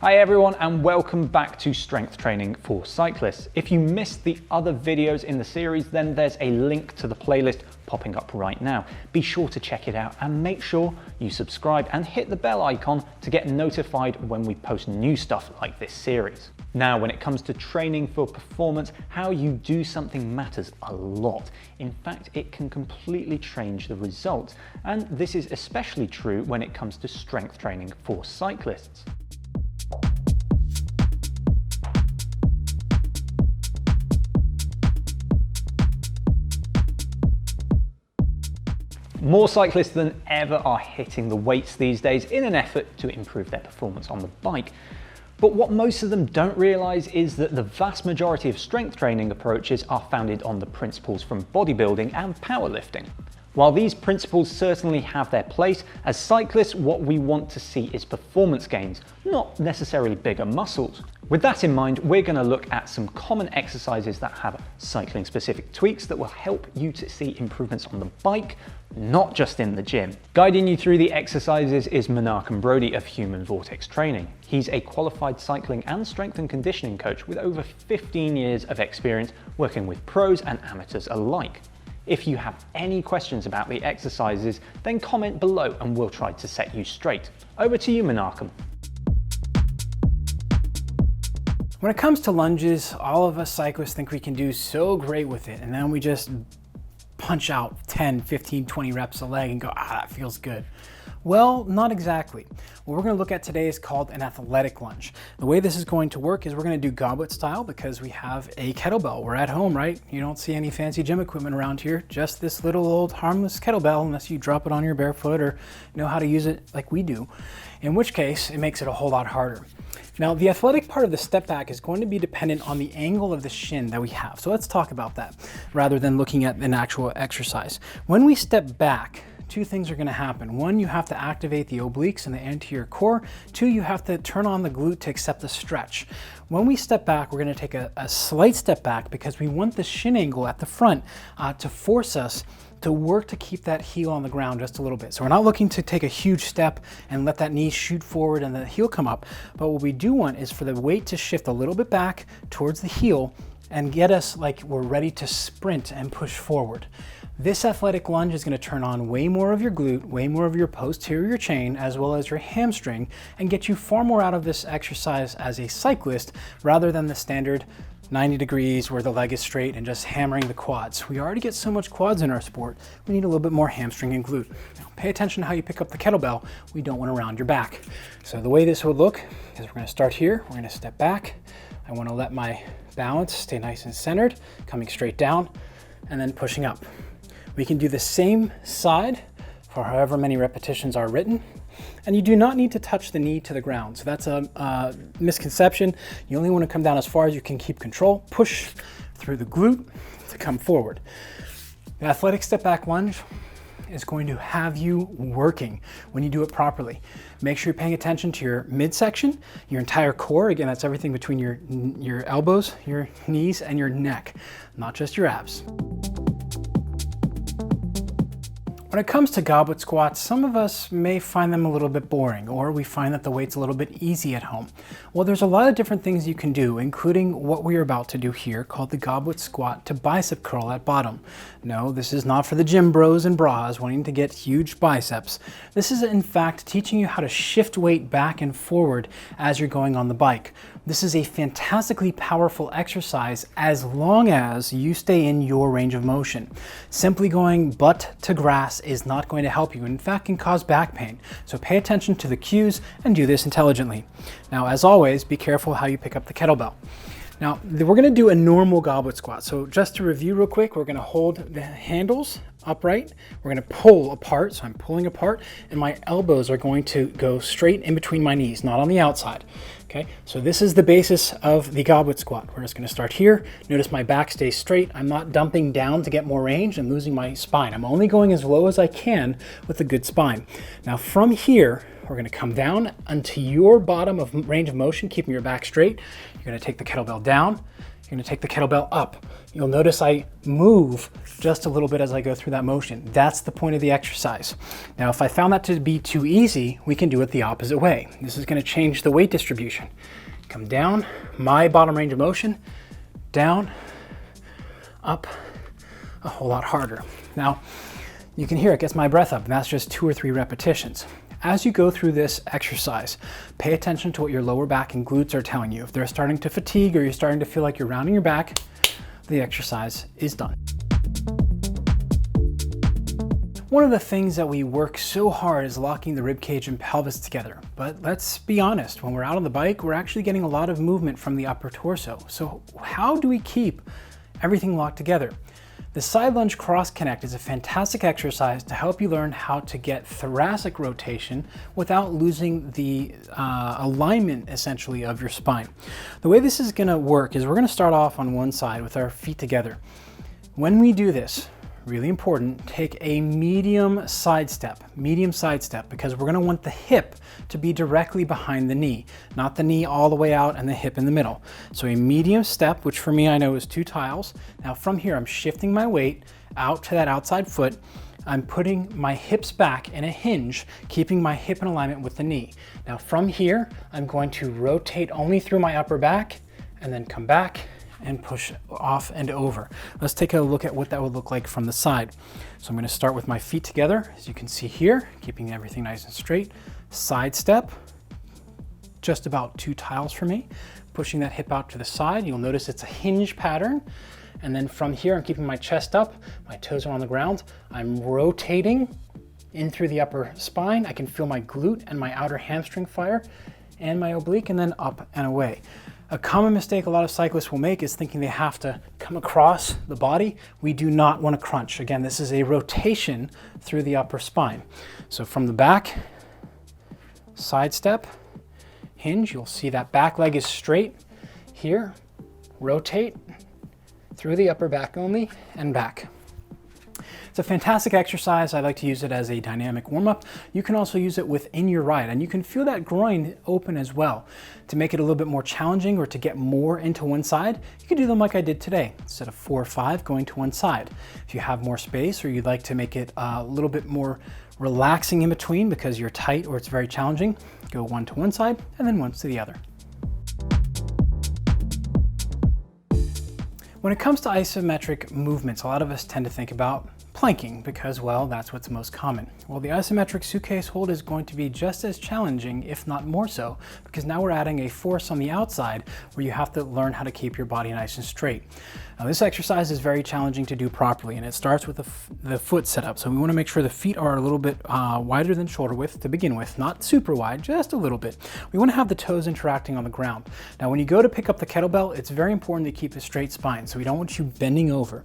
Hi everyone and welcome back to Strength Training for Cyclists. If you missed the other videos in the series, then there's a link to the playlist popping up right now. Be sure to check it out and make sure you subscribe and hit the bell icon to get notified when we post new stuff like this series. Now, when it comes to training for performance, how you do something matters a lot. In fact, it can completely change the results, and this is especially true when it comes to strength training for cyclists. More cyclists than ever are hitting the weights these days in an effort to improve their performance on the bike. But what most of them don't realize is that the vast majority of strength training approaches are founded on the principles from bodybuilding and powerlifting. While these principles certainly have their place, as cyclists, what we want to see is performance gains, not necessarily bigger muscles. With that in mind, we're going to look at some common exercises that have cycling-specific tweaks that will help you to see improvements on the bike, not just in the gym. Guiding you through the exercises is Menachem Brodie of Human Vortex Training. He's a qualified cycling and strength and conditioning coach with over 15 years of experience working with pros and amateurs alike. If you have any questions about the exercises, then comment below and we'll try to set you straight. Over to you, Menachem. When it comes to lunges, all of us cyclists think we can do so great with it, and then we just punch out 10, 15, 20 reps a leg and go, that feels good. Well, not exactly. What we're going to look at today is called an athletic lunge. The way this is going to work is we're going to do goblet style because we have a kettlebell. We're at home, right? You don't see any fancy gym equipment around here, just this little old harmless kettlebell unless you drop it on your bare foot or know how to use it like we do, in which case it makes it a whole lot harder. Now, the athletic part of the step back is going to be dependent on the angle of the shin that we have. So let's talk about that rather than looking at an actual exercise. When we step back, two things are going to happen. One, you have to activate the obliques and the anterior core. Two, you have to turn on the glute to accept the stretch. When we step back, we're going to take a slight step back because we want the shin angle at the front to force us to work to keep that heel on the ground just a little bit. So we're not looking to take a huge step and let that knee shoot forward and the heel come up. But what we do want is for the weight to shift a little bit back towards the heel and get us like we're ready to sprint and push forward. This athletic lunge is going to turn on way more of your glute, way more of your posterior chain, as well as your hamstring, and get you far more out of this exercise as a cyclist rather than the standard 90 degrees where the leg is straight and just hammering the quads. We already get so much quads in our sport, we need a little bit more hamstring and glute. Now, pay attention to how you pick up the kettlebell. We don't want to round your back. So the way this would look is we're going to start here, we're going to step back. I want to let my balance stay nice and centered, coming straight down, and then pushing up. We can do the same side for however many repetitions are written, and you do not need to touch the knee to the ground. So that's a misconception. You only want to come down as far as you can keep control. Push through the glute to come forward. The athletic step back lunge is going to have you working when you do it properly. Make sure you're paying attention to your midsection, your entire core. Again, that's everything between your elbows, your knees, and your neck, not just your abs. When it comes to goblet squats, some of us may find them a little bit boring, or we find that the weight's a little bit easy at home. Well, there's a lot of different things you can do, including what we are about to do here, called the goblet squat to bicep curl at bottom. No, this is not for the gym bros and bras wanting to get huge biceps. This is in fact teaching you how to shift weight back and forward as you're going on the bike. This is a fantastically powerful exercise as long as you stay in your range of motion. Simply going butt to grass is not going to help you. In fact, can cause back pain. So pay attention to the cues and do this intelligently. Now, as always, be careful how you pick up the kettlebell. Now, we're going to do a normal goblet squat. So just to review real quick, we're going to hold the handles upright. We're going to pull apart. So I'm pulling apart and my elbows are going to go straight in between my knees, not on the outside. Okay, so this is the basis of the goblet squat. We're just going to start here. Notice my back stays straight. I'm not dumping down to get more range and losing my spine. I'm only going as low as I can with a good spine. Now from here, we're going to come down onto your bottom of range of motion, keeping your back straight. You're going to take the kettlebell down. You're gonna take the kettlebell up. You'll notice I move just a little bit as I go through that motion. That's the point of the exercise. Now, if I found that to be too easy, we can do it the opposite way. This is gonna change the weight distribution. Come down, my bottom range of motion, down, up, a whole lot harder. Now, you can hear it gets my breath up, and that's just 2 or 3 repetitions. As you go through this exercise, pay attention to what your lower back and glutes are telling you. If they're starting to fatigue or you're starting to feel like you're rounding your back, the exercise is done. One of the things that we work so hard is locking the rib cage and pelvis together. But let's be honest, when we're out on the bike, we're actually getting a lot of movement from the upper torso. So how do we keep everything locked together? The side lunge cross connect is a fantastic exercise to help you learn how to get thoracic rotation without losing the alignment essentially of your spine. The way this is gonna work is we're gonna start off on one side with our feet together. When we do this, really important, take a medium side step, because we're gonna want the hip to be directly behind the knee, not the knee all the way out and the hip in the middle. So a medium step, which for me I know is 2 tiles. Now from here, I'm shifting my weight out to that outside foot. I'm putting my hips back in a hinge, keeping my hip in alignment with the knee. Now from here, I'm going to rotate only through my upper back and then come back and push off and over. Let's take a look at what that would look like from the side. So I'm going to start with my feet together, as you can see here, keeping everything nice and straight. Side step, just about 2 tiles for me. Pushing that hip out to the side. You'll notice it's a hinge pattern. And then from here, I'm keeping my chest up, my toes are on the ground. I'm rotating in through the upper spine. I can feel my glute and my outer hamstring fire and my oblique, and then up and away. A common mistake a lot of cyclists will make is thinking they have to come across the body. We do not want to crunch. Again, this is a rotation through the upper spine. So from the back, side step, hinge, you'll see that back leg is straight. Here, rotate through the upper back only and back. It's a fantastic exercise. I like to use it as a dynamic warm-up. You can also use it within your ride, and you can feel that groin open as well. To make it a little bit more challenging or to get more into one side, you can do them like I did today. Instead of 4 or 5, going to one side. If you have more space or you'd like to make it a little bit more relaxing in between because you're tight or it's very challenging, go 1 to one side and then 1 to the other. When it comes to isometric movements, a lot of us tend to think about planking because, well, that's what's most common. Well, the isometric suitcase hold is going to be just as challenging, if not more so, because now we're adding a force on the outside where you have to learn how to keep your body nice and straight. Now, this exercise is very challenging to do properly, and it starts with the foot setup. So we want to make sure the feet are a little bit wider than shoulder width to begin with, not super wide, just a little bit. We want to have the toes interacting on the ground. Now, when you go to pick up the kettlebell, it's very important to keep a straight spine, so we don't want you bending over.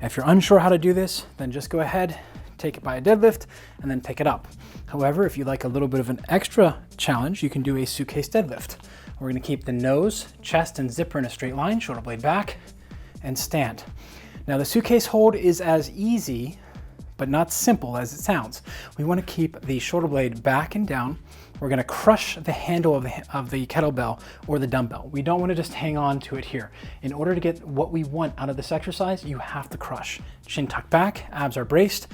If you're unsure how to do this, then just go ahead, take it by a deadlift, and then pick it up. However, if you'd like a little bit of an extra challenge, you can do a suitcase deadlift. We're going to keep the nose, chest, and zipper in a straight line, shoulder blade back, and stand. Now the suitcase hold is as easy, but not simple as it sounds. We want to keep the shoulder blade back and down. We're going to crush the handle of the kettlebell or the dumbbell. We don't want to just hang on to it here. In order to get what we want out of this exercise, you have to crush. Chin tucked back, abs are braced.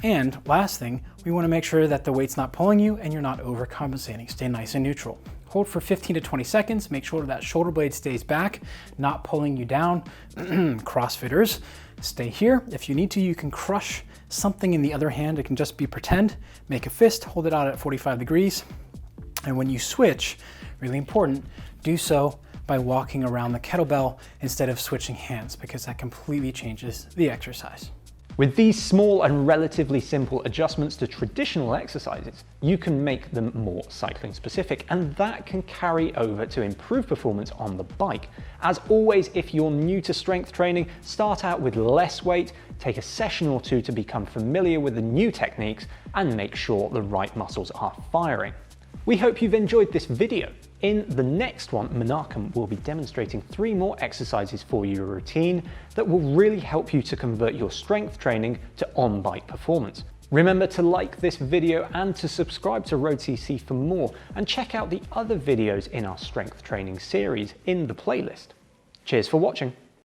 And last thing, we want to make sure that the weight's not pulling you and you're not overcompensating. Stay nice and neutral. Hold for 15 to 20 seconds. Make sure that shoulder blade stays back, not pulling you down. Crossfitters, stay here. If you need to, you can crush something in the other hand. It can just be pretend. Make a fist, hold it out at 45 degrees. And when you switch, really important, do so by walking around the kettlebell instead of switching hands, because that completely changes the exercise. With these small and relatively simple adjustments to traditional exercises, you can make them more cycling specific, and that can carry over to improve performance on the bike. As always, if you're new to strength training, start out with less weight, take a session or 2 to become familiar with the new techniques, and make sure the right muscles are firing. We hope you've enjoyed this video. In the next one, Menachem will be demonstrating 3 more exercises for your routine that will really help you to convert your strength training to on-bike performance. Remember to like this video and to subscribe to road.cc for more, and check out the other videos in our strength training series in the playlist. Cheers for watching.